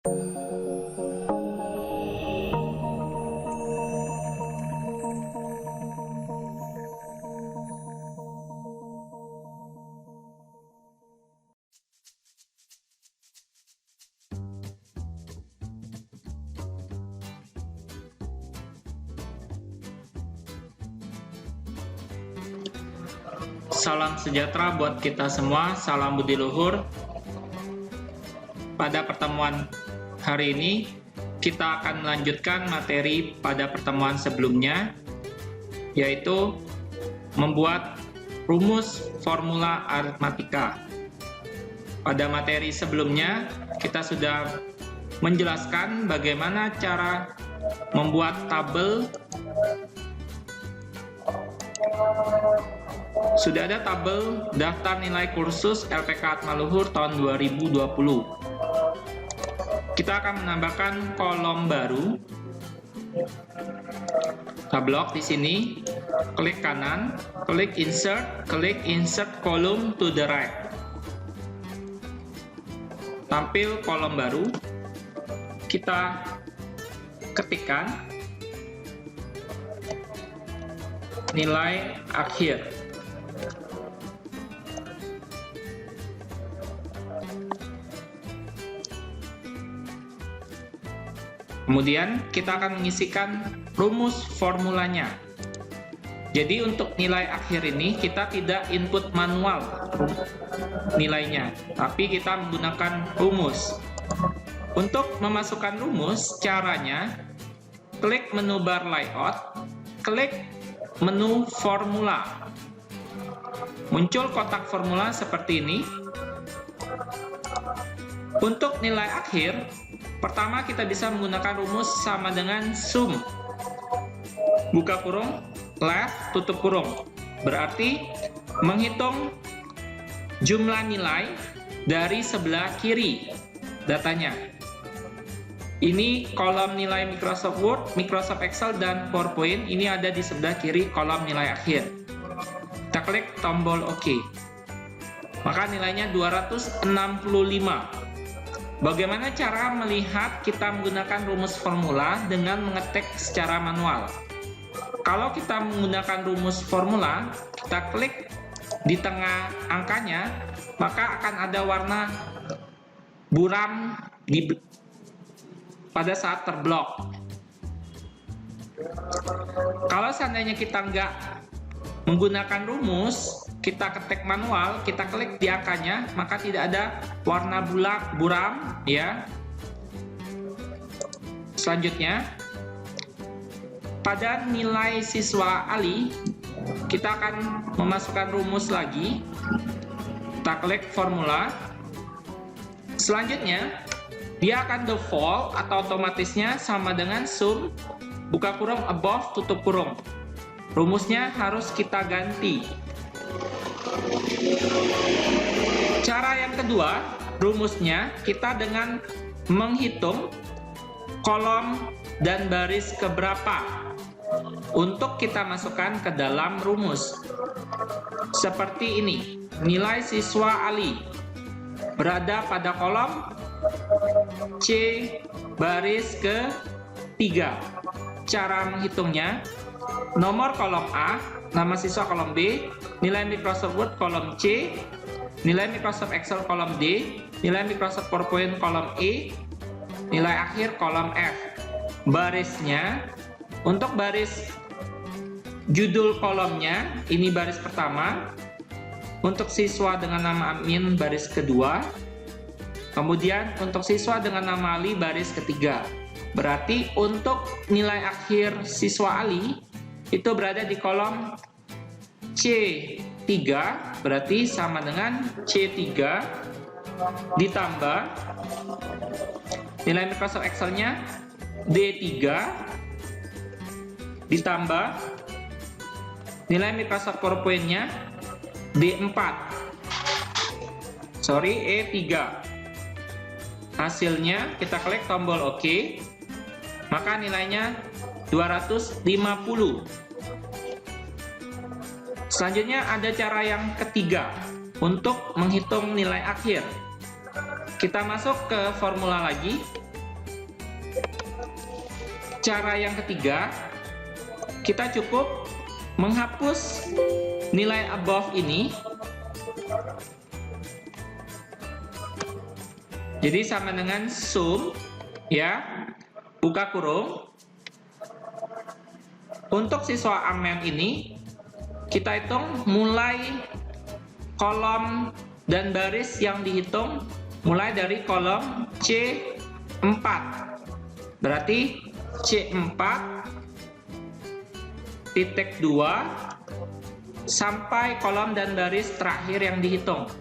Salam sejahtera buat kita semua, salam budi luhur. Pada pertemuan hari ini, kita akan melanjutkan materi pada pertemuan sebelumnya, yaitu membuat rumus formula aritmatika. Pada materi sebelumnya, kita sudah menjelaskan bagaimana cara membuat tabel. Sudah ada tabel daftar nilai kursus LPK Atmaluhur tahun 2020. Kita akan menambahkan kolom baru. Kita blok di sini, klik kanan, klik insert column to the right. Tampil kolom baru. Kita ketikkan nilai akhir. Kemudian kita akan mengisikan rumus formulanya. Jadi untuk nilai akhir ini kita tidak input manual nilainya, tapi kita menggunakan rumus. Untuk memasukkan rumus, caranya klik menu bar layout, klik menu formula. Muncul kotak formula seperti ini. Untuk nilai akhir, pertama kita bisa menggunakan rumus sama dengan sum. Buka kurung, left, tutup kurung. Berarti menghitung jumlah nilai dari sebelah kiri datanya. Ini kolom nilai Microsoft Word, Microsoft Excel, dan PowerPoint. Ini ada di sebelah kiri kolom nilai akhir. Kita klik tombol OK. Maka nilainya 265. Bagaimana cara melihat kita menggunakan rumus formula dengan mengetik secara manual? Kalau kita menggunakan rumus formula, kita klik di tengah angkanya, maka akan ada warna buram pada saat terblok. Kalau seandainya kita nggak menggunakan rumus, kita ketik manual, kita klik di angkanya, maka tidak ada warna buram, ya. Selanjutnya, pada nilai siswa Ali, kita akan memasukkan rumus lagi. Kita klik formula. Selanjutnya, dia akan default atau otomatisnya sama dengan sum, buka kurung, above, tutup kurung. Rumusnya harus kita ganti. Cara yang kedua, rumusnya kita dengan menghitung kolom dan baris keberapa untuk kita masukkan ke dalam rumus. Seperti ini, nilai siswa Ali berada pada kolom C baris ke-3. Cara menghitungnya, nomor kolom A, nama siswa kolom B, nilai Microsoft Word kolom C, nilai Microsoft Excel kolom D, nilai Microsoft PowerPoint kolom E, nilai akhir kolom F. Barisnya, untuk baris judul kolomnya, ini baris pertama. Untuk siswa dengan nama admin, baris kedua. Kemudian untuk siswa dengan nama Ali, baris ketiga. Berarti untuk nilai akhir siswa Ali itu berada di kolom C3, berarti sama dengan C3 ditambah nilai Microsoft Excel-nya D3 ditambah nilai Microsoft PowerPoint-nya D4. E3. Hasilnya kita klik tombol OK. Maka nilainya 250. Selanjutnya ada cara yang ketiga untuk menghitung nilai akhir. Kita masuk ke formula lagi. Cara yang ketiga, kita cukup menghapus nilai above ini. Jadi sama dengan sum, ya, buka kurung. Untuk siswa amen ini, kita hitung mulai kolom dan baris yang dihitung mulai dari kolom C4. Berarti C4 titik 2 sampai kolom dan baris terakhir yang dihitung.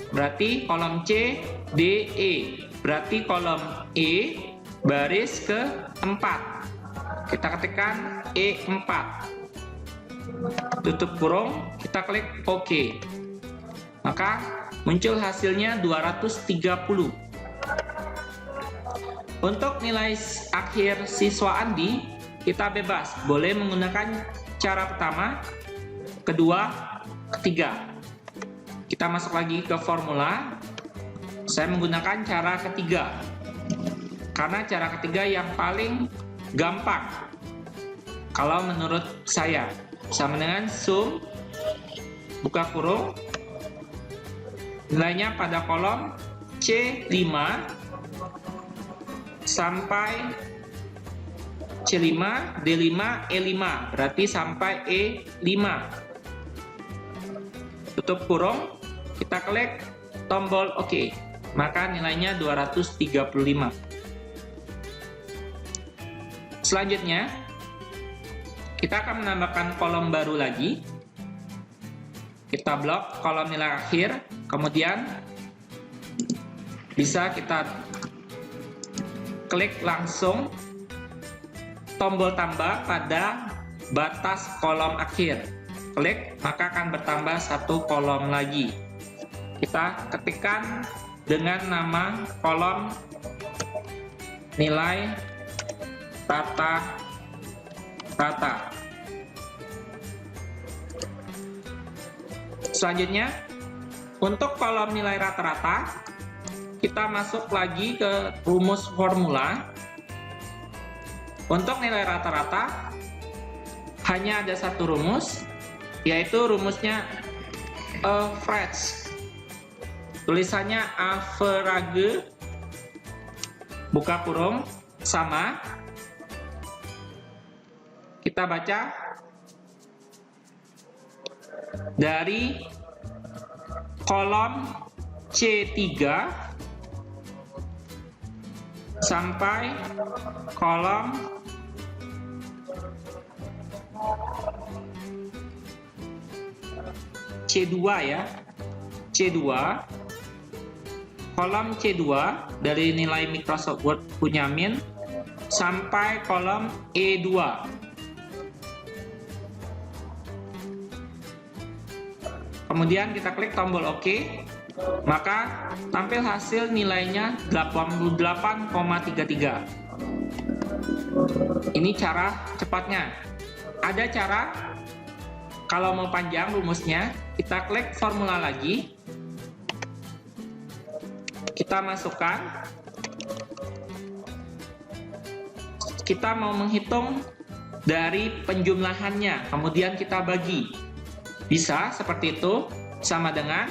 Berarti kolom C, D, E. Berarti kolom E baris ke-4. Kita ketikkan E4. Tutup kurung, kita klik OK. Maka muncul hasilnya 230. Untuk nilai akhir siswa Andi, kita bebas. Boleh menggunakan cara pertama, kedua, ketiga. Kita masuk lagi ke formula. Saya menggunakan cara ketiga. Karena cara ketiga yang paling gampang. Kalau menurut saya. Sama dengan sum, buka kurung. Nilainya pada kolom C5 sampai C5, D5, E5, berarti sampai E5. Tutup kurung, kita klik tombol OK, maka nilainya 235. Selanjutnya, kita akan menambahkan kolom baru lagi. Kita blok kolom nilai akhir, kemudian bisa kita klik langsung tombol tambah pada batas kolom akhir. Klik, maka akan bertambah satu kolom lagi. Kita ketikkan dengan nama kolom nilai rata-rata. Selanjutnya, untuk kolom nilai rata-rata, kita masuk lagi ke rumus formula. Untuk nilai rata-rata hanya ada satu rumus, yaitu rumusnya average. Tulisannya average, buka kurung, sama. Kita baca dari kolom C3 sampai kolom C2 ya. C2, kolom C2 dari nilai Microsoft Word Bunyamin sampai kolom E2. Kemudian kita klik tombol OK, maka tampil hasil nilainya 88,33. Ini cara cepatnya. Ada cara kalau mau panjang rumusnya, kita klik formula lagi. Kita masukkan. Kita mau menghitung dari penjumlahannya, kemudian kita bagi. Bisa seperti itu, sama dengan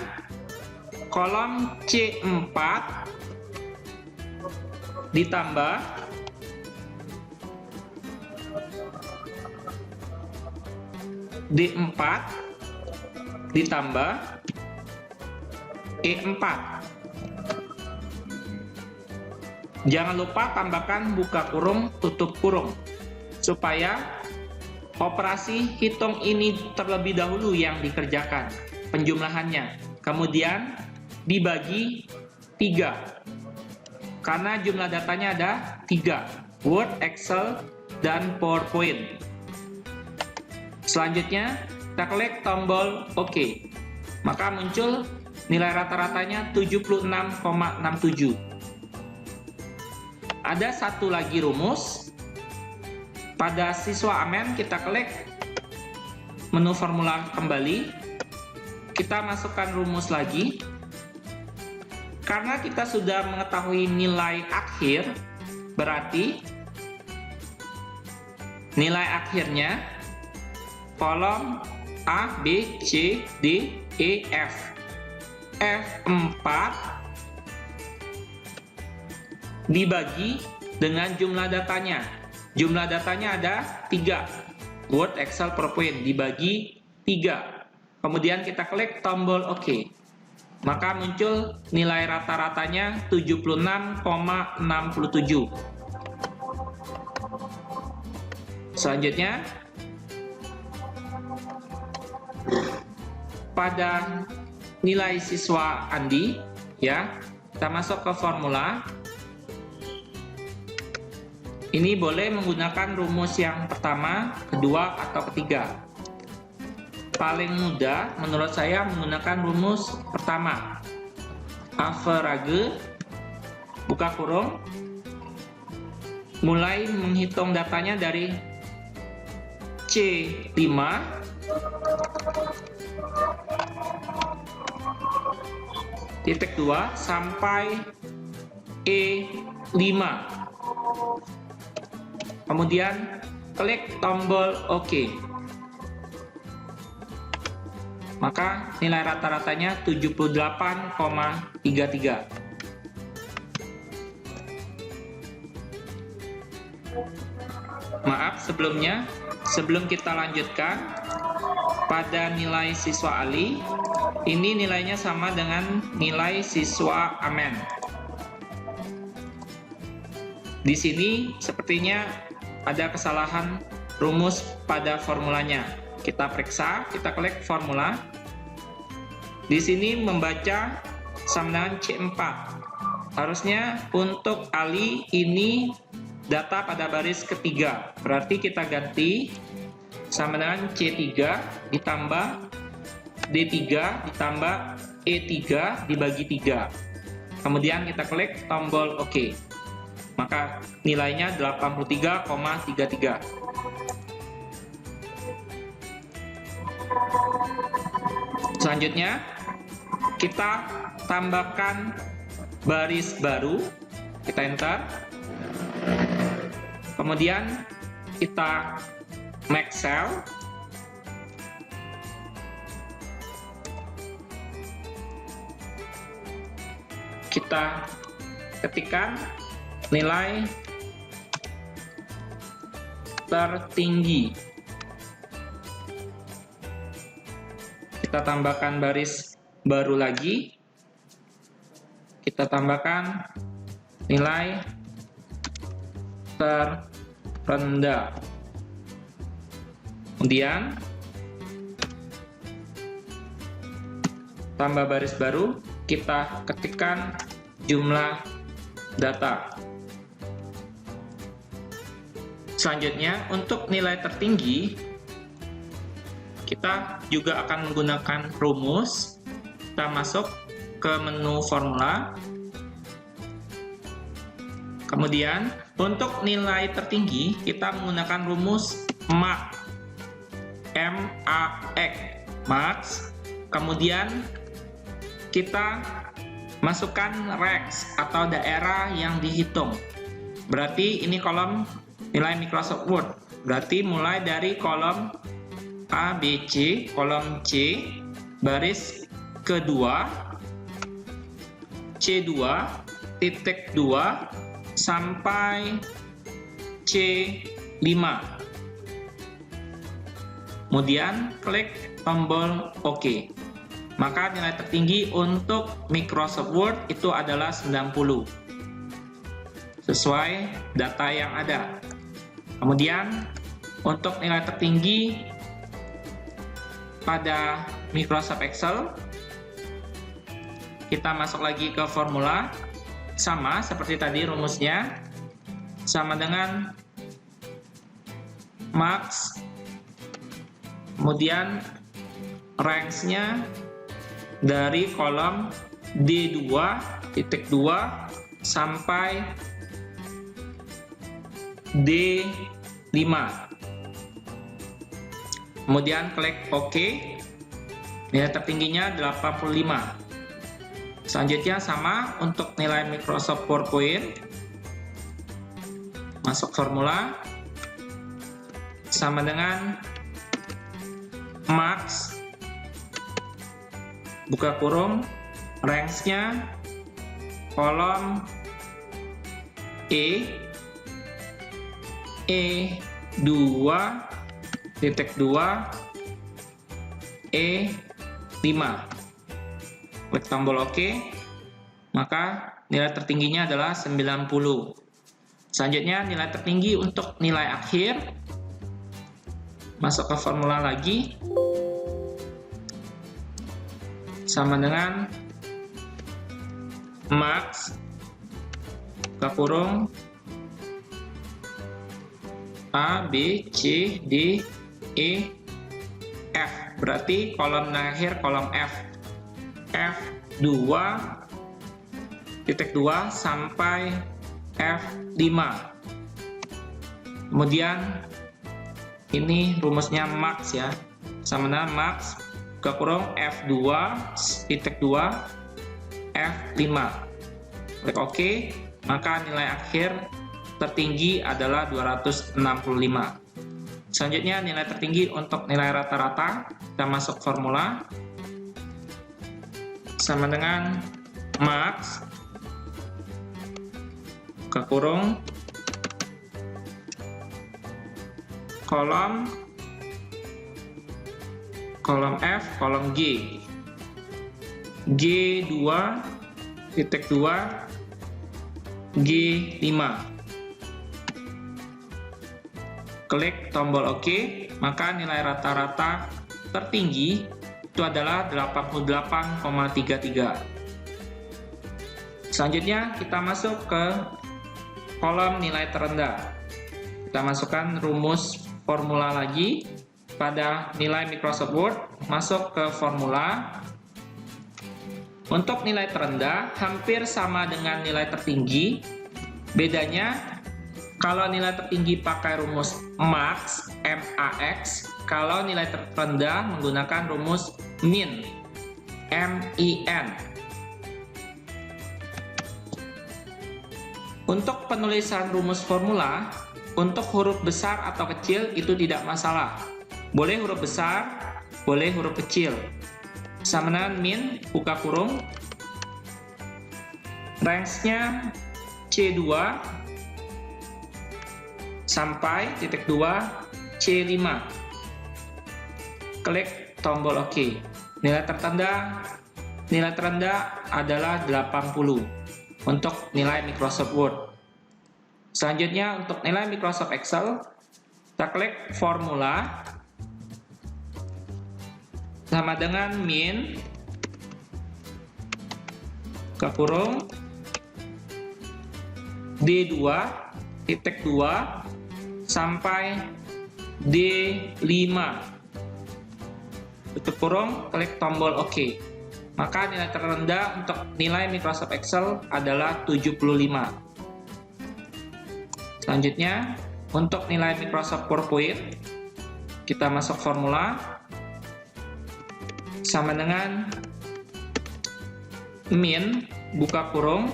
kolom C4 ditambah D4 ditambah E4. Jangan lupa tambahkan buka kurung, tutup kurung, supaya operasi hitung ini terlebih dahulu yang dikerjakan, penjumlahannya. Kemudian dibagi 3. Karena jumlah datanya ada 3, Word, Excel, dan PowerPoint. Selanjutnya, kita klik tombol OK. Maka muncul nilai rata-ratanya 76,67. Ada satu lagi rumus. Pada siswa amen, kita klik menu formula kembali. Kita masukkan rumus lagi. Karena kita sudah mengetahui nilai akhir, berarti nilai akhirnya kolom A, B, C, D, E, F. F4 dibagi dengan jumlah datanya. Jumlah datanya ada 3. Word, Excel, PowerPoint dibagi 3. Kemudian kita klik tombol OK. Maka muncul nilai rata-ratanya 76,67. Selanjutnya, pada nilai siswa Andi, ya, kita masuk ke formula. Ini boleh menggunakan rumus yang pertama, kedua, atau ketiga. Paling mudah menurut saya menggunakan rumus pertama. Average, buka kurung, mulai menghitung datanya dari C5 titik 2 sampai E5. Kemudian klik tombol OK. Maka nilai rata-ratanya 78,33. Maaf sebelumnya, sebelum kita lanjutkan, pada nilai siswa Ali, ini nilainya sama dengan nilai siswa Amen. Di sini sepertinya ada kesalahan rumus pada formulanya. Kita periksa, kita klik formula. Di sini membaca sama dengan C4. Harusnya untuk Ali ini data pada baris ketiga. Berarti kita ganti sama dengan C3 ditambah D3 ditambah E3 dibagi 3. Kemudian kita klik tombol OK. Maka nilainya 83,33. Selanjutnya, kita tambahkan baris baru. Kita enter. Kemudian kita max cell. Kita ketikkan nilai tertinggi. Kita tambahkan baris baru lagi. Kita tambahkan nilai terendah. Kemudian tambah baris baru, kita ketikkan jumlah data. Selanjutnya, untuk nilai tertinggi, kita juga akan menggunakan rumus. Kita masuk ke menu formula. Kemudian, untuk nilai tertinggi, kita menggunakan rumus MAX. M-A-X. MAX. Kemudian, kita masukkan rex atau daerah yang dihitung. Berarti ini kolom nilai Microsoft Word. Berarti mulai dari kolom A, B, C, kolom C, baris kedua, C2, titik 2, sampai C5. Kemudian klik tombol OK. Maka nilai tertinggi untuk Microsoft Word itu adalah 90. Sesuai data yang ada. Kemudian untuk nilai tertinggi pada Microsoft Excel, kita masuk lagi ke formula. Sama seperti tadi rumusnya. Sama dengan max. Kemudian range-nya dari kolom D2 titik 2 sampai D5. Kemudian klik OK. Nilai tertingginya 85. Selanjutnya sama untuk nilai Microsoft PowerPoint. Masuk formula. sama dengan max, buka kurung, range-nya kolom E2 titik 2 E5. Klik tombol OK, maka nilai tertingginya adalah 90. Selanjutnya nilai tertinggi untuk nilai akhir, masuk ke formula lagi, sama dengan max, buka kurung, A, B, C, D, E, F. Berarti kolom akhir kolom F. F2 titik 2 sampai F5. Kemudian ini rumusnya max ya. Sama dengan max, buka kurung, F2 titik 2 F5. Klik OK, maka nilai akhir tertinggi adalah 265. Selanjutnya nilai tertinggi untuk nilai rata-rata, kita masuk formula, sama dengan max, buka kurung, kolom F, kolom G, G2 titik 2 G5. Klik tombol OK, maka nilai rata-rata tertinggi itu adalah 88,33. Selanjutnya kita masuk ke kolom nilai terendah. Kita masukkan rumus formula lagi pada nilai Microsoft Word, masuk ke formula. Untuk nilai terendah hampir sama dengan nilai tertinggi, bedanya kalau nilai tertinggi pakai rumus max, MAX, kalau nilai terendah menggunakan rumus min, MIN. Untuk penulisan rumus formula, untuk huruf besar atau kecil itu tidak masalah. Boleh huruf besar, boleh huruf kecil. Sama dengan min, buka kurung, range-nya C2 sampai titik 2 C5. Klik tombol OK. Nilai terendah adalah 80 untuk nilai Microsoft Word. Selanjutnya untuk nilai Microsoft Excel, kita klik formula, sama dengan min, buka kurung, D2 titik 2 sampai D5, tutup kurung, klik tombol OK. Maka nilai terendah untuk nilai Microsoft Excel adalah 75. Selanjutnya untuk nilai Microsoft PowerPoint, kita masuk formula, sama dengan min, buka kurung,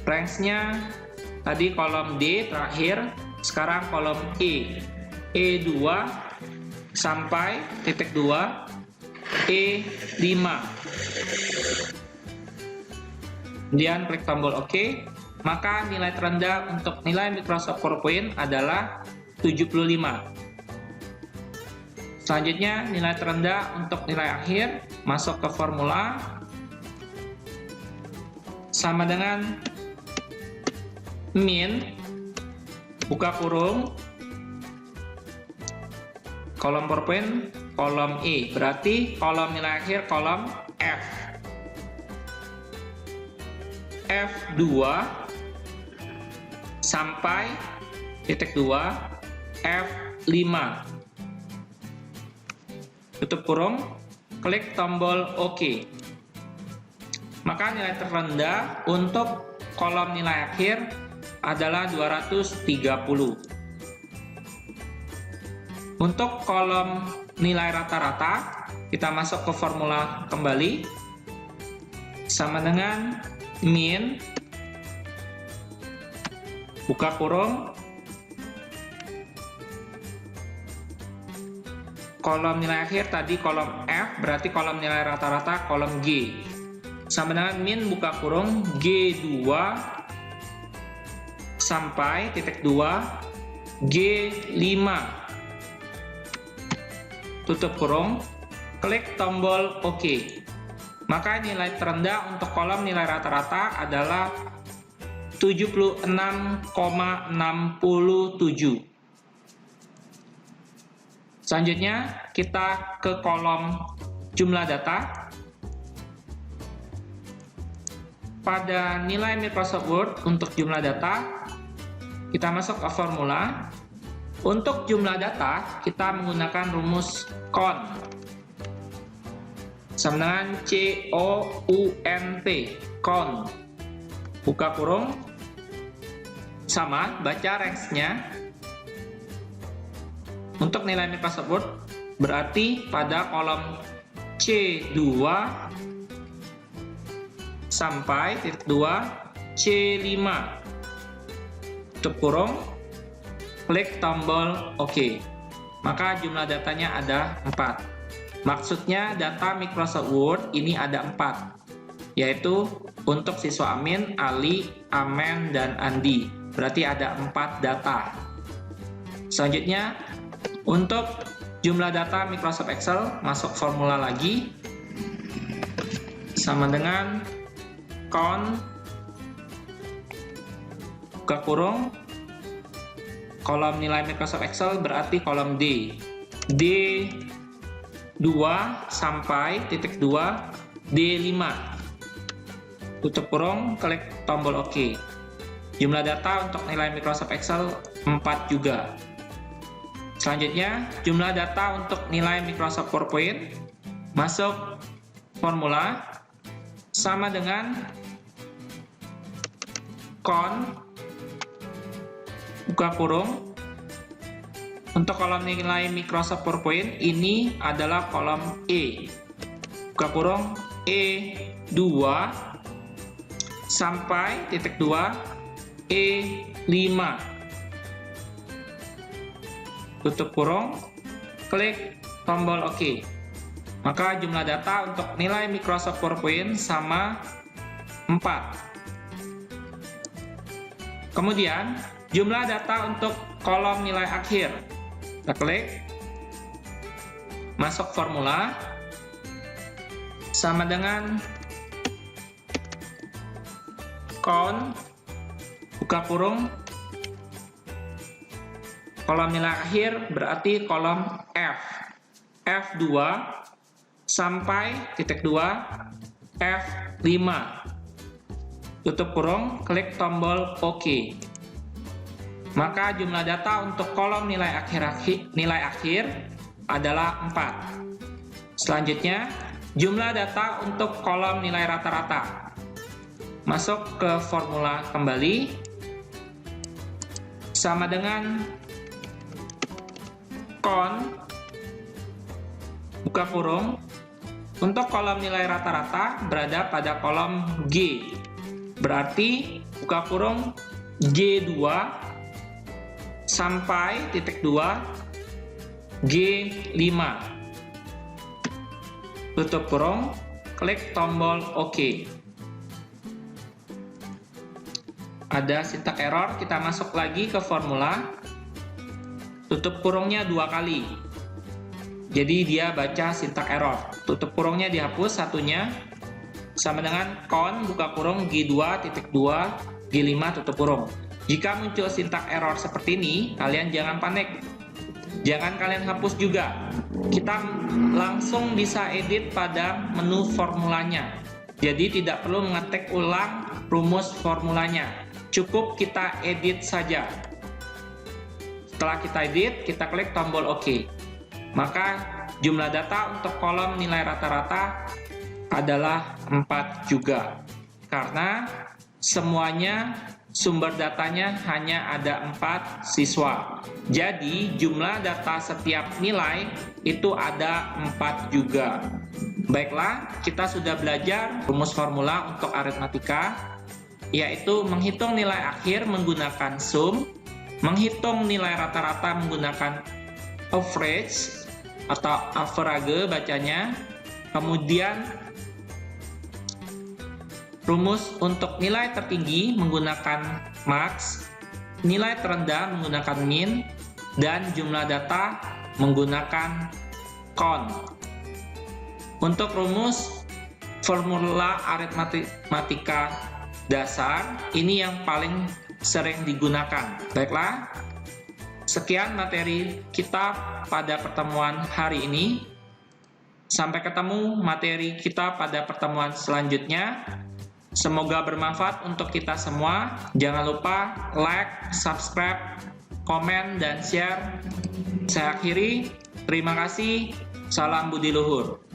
range-nya tadi kolom D terakhir, sekarang kolom E, E2 sampai titik 2 E5. Kemudian klik tombol OK, maka nilai terendah untuk nilai Microsoft PowerPoint adalah 75. Selanjutnya nilai terendah untuk nilai akhir, masuk ke formula, sama dengan min, buka kurung, kolom PowerPoint, kolom E, berarti kolom nilai akhir kolom F. F2 sampai titik 2 F5. Tutup kurung, klik tombol OK. Maka nilai terendah untuk kolom nilai akhir adalah 230. Untuk kolom nilai rata-rata, kita masuk ke formula kembali, sama dengan min, buka kurung, kolom nilai akhir tadi kolom F, berarti kolom nilai rata-rata kolom G. Sama dengan min buka kurung G2 sampai titik 2 G5. Tutup kurung, klik tombol OK. Maka nilai terendah untuk kolom nilai rata-rata adalah 76,67. Selanjutnya kita ke kolom jumlah data. Pada nilai Microsoft Word untuk jumlah data, kita masuk ke formula. Untuk jumlah data, kita menggunakan rumus count. Sama dengan COUNT, count. Buka kurung, sama, baca range-nya. Untuk nilai Microsoft Word, berarti pada kolom C2 sampai titik 2 C5. Tutup kurung, klik tombol OK. Maka jumlah datanya ada 4. Maksudnya data Microsoft Word ini ada 4, yaitu untuk siswa Amin, Ali, Amen, dan Andi. Berarti ada 4 data. Selanjutnya, untuk jumlah data Microsoft Excel, masuk formula lagi. Sama dengan count, buka kurung, kolom nilai Microsoft Excel berarti kolom D. D2 sampai titik 2 D5. Tutup kurung, klik tombol OK. Jumlah data untuk nilai Microsoft Excel 4 juga. Selanjutnya, jumlah data untuk nilai Microsoft PowerPoint, masuk formula, sama dengan count, buka kurung. Untuk kolom nilai Microsoft PowerPoint, ini adalah kolom E. Buka kurung, E2 sampai titik 2 E5. Tutup kurung, klik tombol OK. Maka jumlah data untuk nilai Microsoft PowerPoint sama 4. Kemudian, jumlah data untuk kolom nilai akhir. Kita klik, masuk formula, sama dengan count, buka kurung, kolom nilai akhir berarti kolom F. F2 sampai titik 2 F5. Tutup kurung, klik tombol OK. Maka jumlah data untuk kolom nilai akhir adalah 4. Selanjutnya, jumlah data untuk kolom nilai rata-rata. Masuk ke formula kembali. Sama dengan count, buka kurung, untuk kolom nilai rata-rata berada pada kolom G. Berarti buka kurung G2 sampai titik 2 G5. Tutup kurung, klik tombol OK. Ada syntax error, kita masuk lagi ke formula. Tutup kurungnya 2 kali. Jadi dia baca syntax error. Tutup kurungnya dihapus satunya. Sama dengan count, buka kurung G2 titik 2 G5 tutup kurung. Jika muncul syntax error seperti ini, kalian jangan panik. Jangan kalian hapus juga. Kita langsung bisa edit pada menu formulanya. Jadi tidak perlu mengetik ulang rumus formulanya. Cukup kita edit saja. Setelah kita edit, kita klik tombol OK. Maka jumlah data untuk kolom nilai rata-rata adalah 4 juga. Karena semuanya sumber datanya hanya ada 4 siswa. Jadi jumlah data setiap nilai itu ada 4 juga. Baiklah, kita sudah belajar rumus formula untuk aritmatika, yaitu menghitung nilai akhir menggunakan sum, menghitung nilai rata-rata menggunakan average, atau average bacanya. Kemudian rumus untuk nilai tertinggi menggunakan max, nilai terendah menggunakan min, dan jumlah data menggunakan count. Untuk rumus formula aritmatika dasar, ini yang paling sering digunakan. Baiklah, sekian materi kita pada pertemuan hari ini. Sampai ketemu materi kita pada pertemuan selanjutnya. Semoga bermanfaat untuk kita semua. Jangan lupa like, subscribe, komen, dan share. Saya akhiri. Terima kasih. Salam budi luhur.